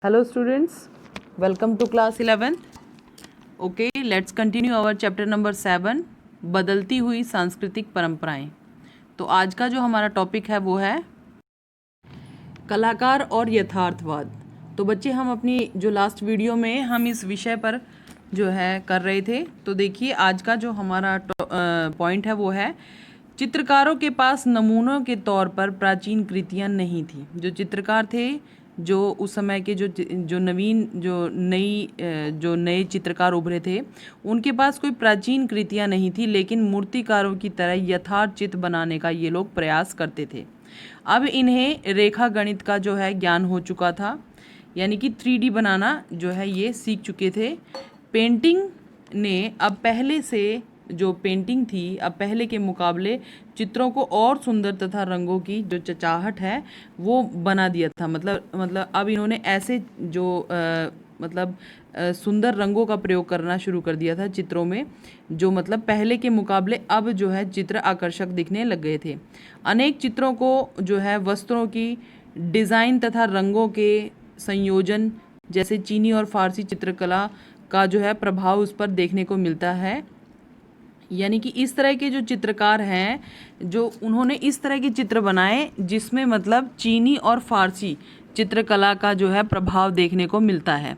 Hello students, welcome to class 11th. Okay, let's continue our chapter number 7, बदलती हुई सांस्कृतिक परंपराएं। तो आज का जो हमारा टॉपिक है वो है कलाकार और यथार्थवाद। तो बच्चे हम अपनी जो लास्ट वीडियो में हम इस विषय पर जो है कर रहे थे, तो देखिए आज का जो हमारा पॉइंट है वो है चित्रकारों के पास नमूनों के तौर पर प्राचीन कृतियां नहीं थी। जो चित्रकार थे, जो उस समय के जो नए चित्रकार उभरे थे, उनके पास कोई प्राचीन कृतियां नहीं थी, लेकिन मूर्तिकारों की तरह यथार्थ चित्र बनाने का ये लोग प्रयास करते थे। अब इन्हें रेखा गणित का जो है ज्ञान हो चुका था, यानी कि 3D बनाना जो है ये सीख चुके थे। पेंटिंग ने अब पहले से जो पेंटिंग थी, अब पहले के मुकाबले चित्रों को और सुंदर तथा रंगों की जो चचाहट है वो बना दिया था। मतलब अब इन्होंने ऐसे जो सुंदर रंगों का प्रयोग करना शुरू कर दिया था चित्रों में, जो मतलब पहले के मुकाबले अब जो है चित्र आकर्षक दिखने लग गए थे। अनेक चित्रों को जो है वस्त्रों की डिज़ाइन तथा रंगों के संयोजन जैसे चीनी और फारसी चित्रकला का जो है प्रभाव उस पर देखने को मिलता है। यानी कि इस तरह के जो चित्रकार हैं, जो उन्होंने इस तरह के चित्र बनाए जिसमें मतलब चीनी और फारसी चित्रकला का जो है प्रभाव देखने को मिलता है,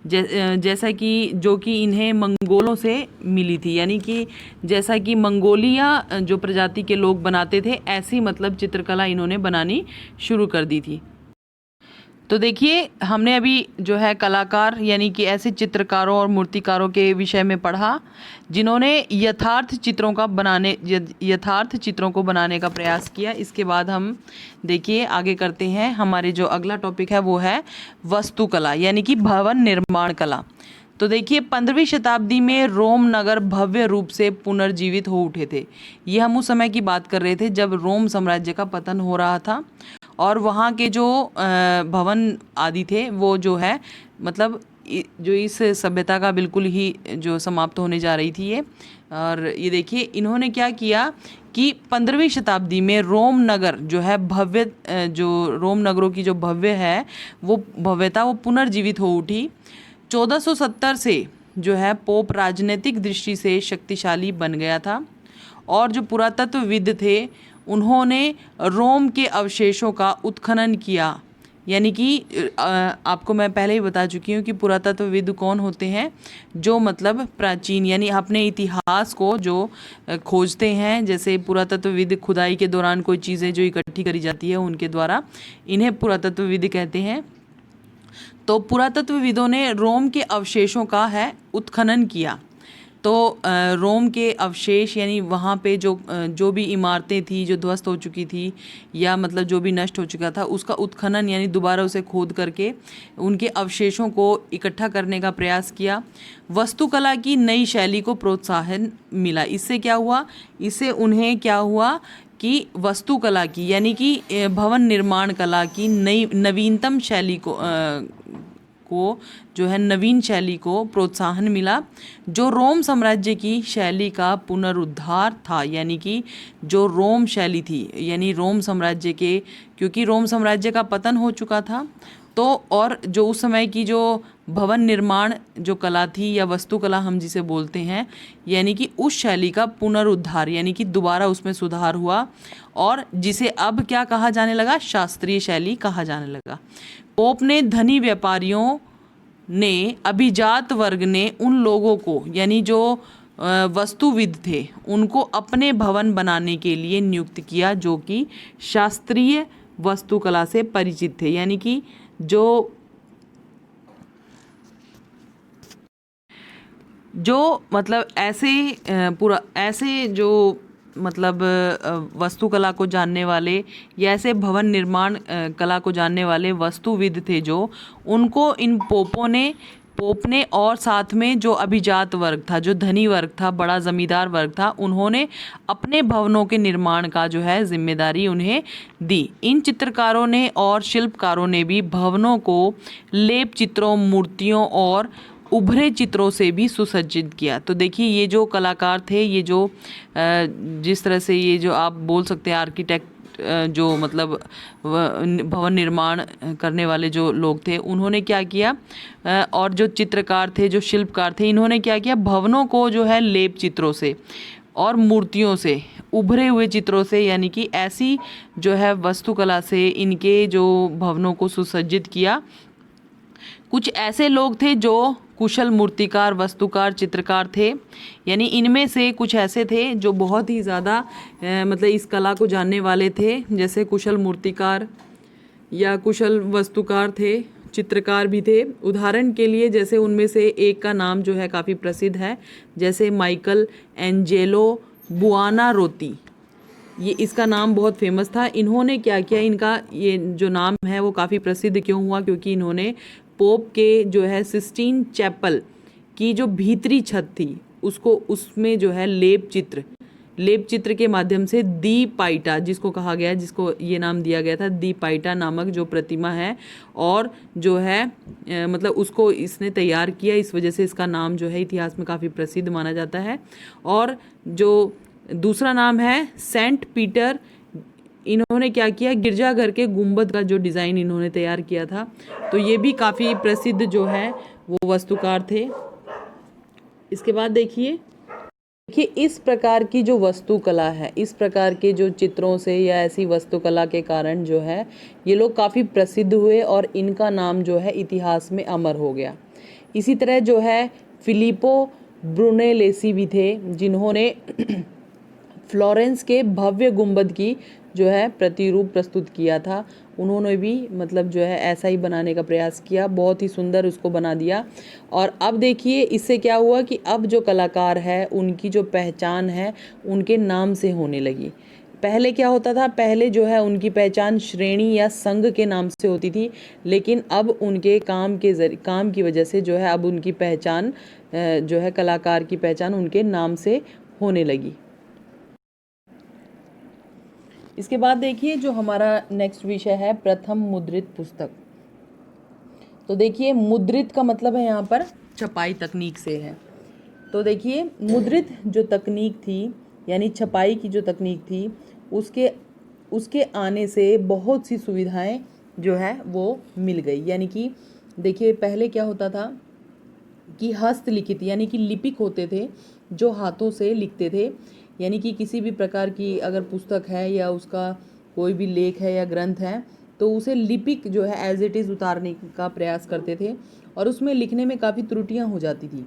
जैसा कि जो कि इन्हें मंगोलों से मिली थी। यानी कि जैसा कि मंगोलिया जो प्रजाति के लोग बनाते थे, ऐसी मतलब चित्रकला इन्होंने बनानी शुरू कर दी थी। तो देखिए हमने अभी जो है कलाकार यानी कि ऐसे चित्रकारों और मूर्तिकारों के विषय में पढ़ा जिन्होंने यथार्थ चित्रों को बनाने का प्रयास किया। इसके बाद हम देखिए आगे करते हैं। हमारे जो अगला टॉपिक है वो है वास्तुकला यानी कि भवन निर्माण कला। तो देखिए 15वीं शताब्दी में रोम नगर भव्य रूप से पुनर्जीवित हो उठे थे। ये हम उस समय की बात कर रहे थे जब रोम साम्राज्य का पतन हो रहा था और वहाँ के जो भवन आदि थे वो जो है मतलब जो इस सभ्यता का बिल्कुल ही जो समाप्त होने जा रही थी ये। और ये देखिए इन्होंने क्या किया कि 15वीं शताब्दी में रोम नगर जो है भव्य, जो रोम नगरों की जो भव्य है वो भव्यता वो पुनर्जीवित हो उठी। 1470 से जो है पोप राजनीतिक दृष्टि से शक्तिशाली बन गया था और जो पुरातत्वविद थे उन्होंने रोम के अवशेषों का उत्खनन किया। यानी कि आपको मैं पहले ही बता चुकी हूँ कि पुरातत्वविद कौन होते हैं, जो मतलब प्राचीन यानी अपने इतिहास को जो खोजते हैं। जैसे पुरातत्वविद खुदाई के दौरान कोई चीज़ें जो इकट्ठी करी जाती है उनके द्वारा, इन्हें पुरातत्वविद कहते हैं। तो पुरातत्वविदों ने रोम के अवशेषों का है उत्खनन किया। तो रोम के अवशेष यानी वहाँ पे जो भी इमारतें थी जो ध्वस्त हो चुकी थी या मतलब जो भी नष्ट हो चुका था, उसका उत्खनन यानी दोबारा उसे खोद करके उनके अवशेषों को इकट्ठा करने का प्रयास किया। वास्तुकला की नई शैली को प्रोत्साहन मिला। इससे क्या हुआ, इससे उन्हें क्या हुआ कि वास्तुकला की यानी कि भवन निर्माण कला की नवीनतम शैली को जो है नवीन शैली को प्रोत्साहन मिला, जो रोम साम्राज्य की शैली का पुनरुद्धार था। यानी कि जो रोम शैली थी यानी रोम साम्राज्य के, क्योंकि रोम साम्राज्य का पतन हो चुका था, तो और जो उस समय की जो भवन निर्माण जो कला थी या वास्तुकला हम जिसे बोलते हैं, यानी कि उस शैली का पुनरुद्धार यानी कि दोबारा उसमें सुधार हुआ और जिसे अब क्या कहा जाने लगा, शास्त्रीय शैली कहा जाने लगा। पोप ने धनी व्यापारियों ने, अभिजात वर्ग ने उन लोगों को यानी जो वास्तुविद थे उनको अपने भवन बनाने के लिए नियुक्त किया, जो कि शास्त्रीय वास्तुकला से परिचित थे। यानी कि जो मतलब ऐसे जो मतलब वास्तुकला को जानने वाले या ऐसे भवन निर्माण कला को जानने वाले वास्तुविद थे, जो उनको इन पोप ने और साथ में जो अभिजात वर्ग था, जो धनी वर्ग था, बड़ा जमींदार वर्ग था, उन्होंने अपने भवनों के निर्माण का जो है जिम्मेदारी उन्हें दी। इन चित्रकारों ने और शिल्पकारों ने भी भवनों को लेप चित्रों, मूर्तियों और उभरे चित्रों से भी सुसज्जित किया। तो देखिए ये जो कलाकार थे, ये जो जिस तरह से ये जो आप बोल सकते हैं जो मतलब भवन निर्माण करने वाले जो लोग थे उन्होंने क्या किया, और जो चित्रकार थे, जो शिल्पकार थे, इन्होंने क्या किया, भवनों को जो है लेप चित्रों से और मूर्तियों से, उभरे हुए चित्रों से, यानी कि ऐसी जो है वास्तुकला से इनके जो भवनों को सुसज्जित किया। कुछ ऐसे लोग थे जो कुशल मूर्तिकार, वास्तुकार, चित्रकार थे, यानी इनमें से कुछ ऐसे थे जो बहुत ही ज़्यादा मतलब इस कला को जानने वाले थे, जैसे कुशल मूर्तिकार या कुशल वास्तुकार थे, चित्रकार भी थे। उदाहरण के लिए जैसे उनमें से एक का नाम जो है काफ़ी प्रसिद्ध है, जैसे माइकल एंजेलो बुआनारोती, ये इसका नाम बहुत फेमस था। इन्होंने क्या किया, इनका ये जो नाम है वो काफ़ी प्रसिद्ध क्यों हुआ, क्योंकि इन्होंने पोप के जो है सिस्टीन चैपल की जो भीतरी छत थी उसको, उसमें जो है लेप चित्र के माध्यम से दी पाइटा, जिसको कहा गया, जिसको ये नाम दिया गया था, दी पाइटा नामक जो प्रतिमा है, और जो है मतलब उसको इसने तैयार किया, इस वजह से इसका नाम जो है इतिहास में काफ़ी प्रसिद्ध माना जाता है। और जो दूसरा नाम है सेंट पीटर, इन्होंने क्या किया, गिरजाघर के गुंबद का जो डिज़ाइन इन्होंने तैयार किया था, तो ये भी काफ़ी प्रसिद्ध जो है वो वास्तुकार थे। इसके बाद देखिए इस प्रकार की जो वास्तुकला है, इस प्रकार के जो चित्रों से या ऐसी वास्तुकला के कारण जो है ये लोग काफ़ी प्रसिद्ध हुए और इनका नाम जो है इतिहास में अमर हो गया। इसी तरह जो है फिलिपो ब्रूनेलेसी भी थे, जिन्होंने फ्लोरेंस के भव्य गुंबद की जो है प्रतिरूप प्रस्तुत किया था। उन्होंने भी मतलब जो है ऐसा ही बनाने का प्रयास किया, बहुत ही सुंदर उसको बना दिया। और अब देखिए इससे क्या हुआ कि अब जो कलाकार है उनकी जो पहचान है उनके नाम से होने लगी। पहले क्या होता था, पहले जो है उनकी पहचान श्रेणी या संघ के नाम से होती थी, लेकिन अब उनके काम की वजह से जो है अब उनकी पहचान जो है कलाकार की पहचान उनके नाम से होने लगी। इसके बाद देखिए जो हमारा नेक्स्ट विषय है प्रथम मुद्रित पुस्तक। तो देखिए मुद्रित का मतलब है यहाँ पर छपाई तकनीक से है। तो देखिए मुद्रित जो तकनीक थी यानी छपाई की जो तकनीक थी उसके आने से बहुत सी सुविधाएं जो है वो मिल गई। यानी कि देखिए पहले क्या होता था कि हस्तलिखित यानी कि लिपिक होते थे जो हाथों से लिखते थे, यानी कि किसी भी प्रकार की अगर पुस्तक है या उसका कोई भी लेख है या ग्रंथ है तो उसे लिपिक जो है एज इट इज़ उतारने का प्रयास करते थे और उसमें लिखने में काफ़ी त्रुटियां हो जाती थी।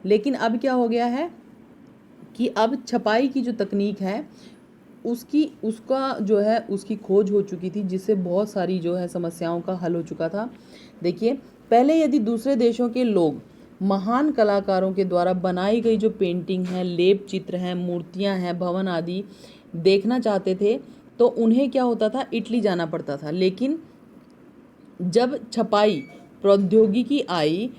लेकिन अब क्या हो गया है कि अब छपाई की जो तकनीक है उसका जो है उसकी खोज हो चुकी थी, जिससे बहुत सारी जो है समस्याओं का हल हो चुका था। देखिए पहले यदि दूसरे देशों के लोग महान कलाकारों के द्वारा बनाई गई जो पेंटिंग है, लेप चित्र हैं, मूर्तियां हैं, भवन आदि देखना चाहते थे तो उन्हें क्या होता था, इटली जाना पड़ता था। लेकिन जब छपाई प्रौद्योगिकी आई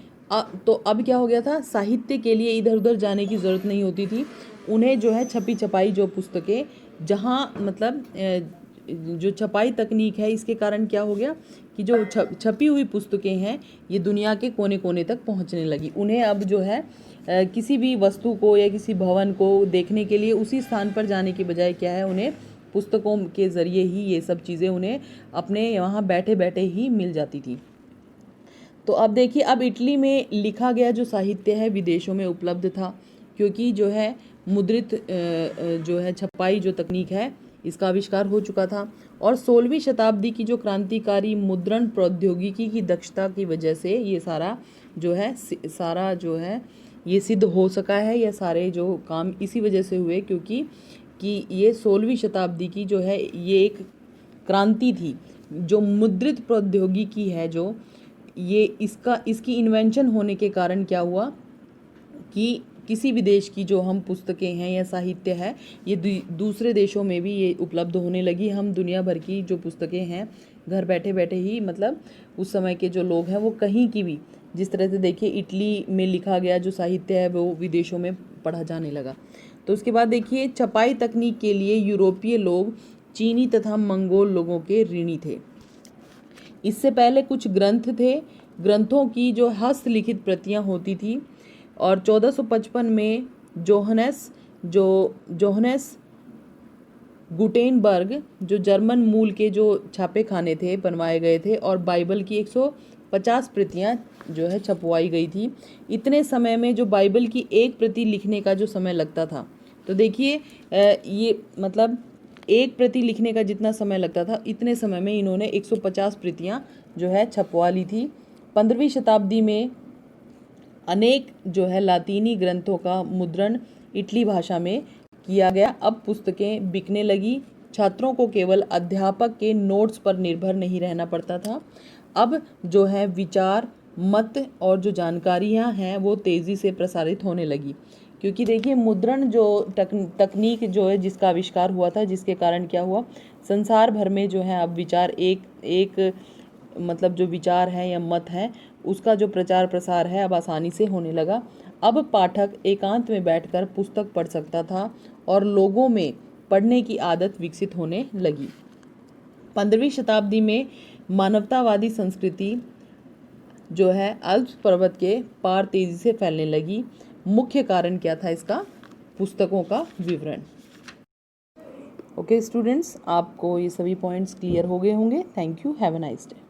तो अब क्या हो गया था, साहित्य के लिए इधर उधर जाने की ज़रूरत नहीं होती थी। उन्हें जो है छपी छपाई जो पुस्तकें जहाँ मतलब जो छपाई तकनीक है इसके कारण क्या हो गया कि जो छपी हुई पुस्तकें हैं ये दुनिया के कोने कोने तक पहुंचने लगी। उन्हें अब जो है किसी भी वस्तु को या किसी भवन को देखने के लिए उसी स्थान पर जाने की बजाय क्या है, उन्हें पुस्तकों के ज़रिए ही ये सब चीज़ें उन्हें अपने यहाँ बैठे बैठे ही मिल जाती थी। तो अब देखिए अब इटली में लिखा गया जो साहित्य है विदेशों में उपलब्ध था, क्योंकि जो है मुद्रित जो है छपाई जो तकनीक है इसका आविष्कार हो चुका था। और 16वीं शताब्दी की जो क्रांतिकारी मुद्रण प्रौद्योगिकी की दक्षता की वजह से ये सारा जो है ये सिद्ध हो सका है। या सारे जो काम इसी वजह से हुए क्योंकि ये 16वीं शताब्दी की जो है ये एक क्रांति थी। जो मुद्रित प्रौद्योगिकी है जो ये इसकी इन्वेंशन होने के कारण क्या हुआ कि किसी भी देश की जो हम पुस्तकें हैं या साहित्य है ये दूसरे देशों में भी ये उपलब्ध होने लगी। हम दुनिया भर की जो पुस्तकें हैं घर बैठे बैठे ही मतलब उस समय के जो लोग हैं वो कहीं की भी, जिस तरह से देखिए इटली में लिखा गया जो साहित्य है वो विदेशों में पढ़ा जाने लगा। तो उसके बाद देखिए छपाई तकनीक के लिए यूरोपीय लोग चीनी तथा मंगोल लोगों के ऋणी थे। इससे पहले कुछ ग्रंथ थे, ग्रंथों की जो हस्तलिखित प्रतियां होती थी और 1455 में जोहनेस गुटेनबर्ग जो जर्मन मूल के जो छापे खाने थे बनवाए गए थे और बाइबल की 150 प्रतियां जो है छपवाई गई थी। इतने समय में जो बाइबल की एक प्रति लिखने का जो समय लगता था, तो देखिए ये मतलब एक प्रति लिखने का जितना समय लगता था, इतने समय में इन्होंने 150 प्रतियां जो है छपवा ली थी। 15वीं शताब्दी में अनेक जो है लातीनी ग्रंथों का मुद्रण इटली भाषा में किया गया। अब पुस्तकें बिकने लगी। छात्रों को केवल अध्यापक के नोट्स पर निर्भर नहीं रहना पड़ता था। अब जो है विचार, मत और जो जानकारियां हैं वो तेज़ी से प्रसारित होने लगी, क्योंकि देखिए मुद्रण जो तकनीक जो है जिसका आविष्कार हुआ था, जिसके कारण क्या हुआ, संसार भर में जो है अब विचार एक मतलब जो विचार है या मत है उसका जो प्रचार प्रसार है अब आसानी से होने लगा। अब पाठक एकांत में बैठकर पुस्तक पढ़ सकता था और लोगों में पढ़ने की आदत विकसित होने लगी। 15वीं शताब्दी में मानवतावादी संस्कृति जो है अल्प्स पर्वत के पार तेजी से फैलने लगी। मुख्य कारण क्या था इसका? पुस्तकों का विवरण। ओके स्टूडेंट्स, आपको ये सभी पॉइंट्स क्लियर हो गए होंगे। Thank you, have a nice day.